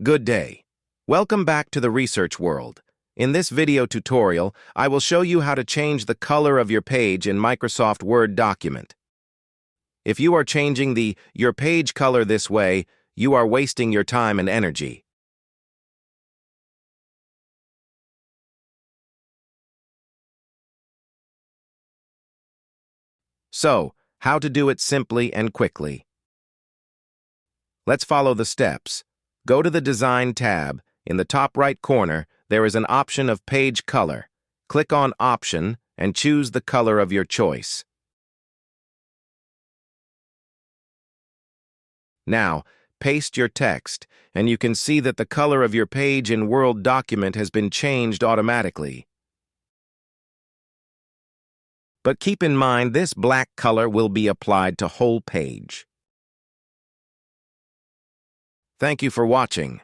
Good day. Welcome back to the research world. In this video tutorial, I will show you how to change the color of your page in Microsoft Word document. If you are changing your page color this way, you are wasting your time and energy. So, how to do it simply and quickly. Let's follow the steps. Go to the Design tab. In the top right corner, there is an option of Page Color. Click on Option and choose the color of your choice. Now, paste your text, and you can see that the color of your page in Word document has been changed automatically. But keep in mind, this black color will be applied to whole page. Thank you for watching.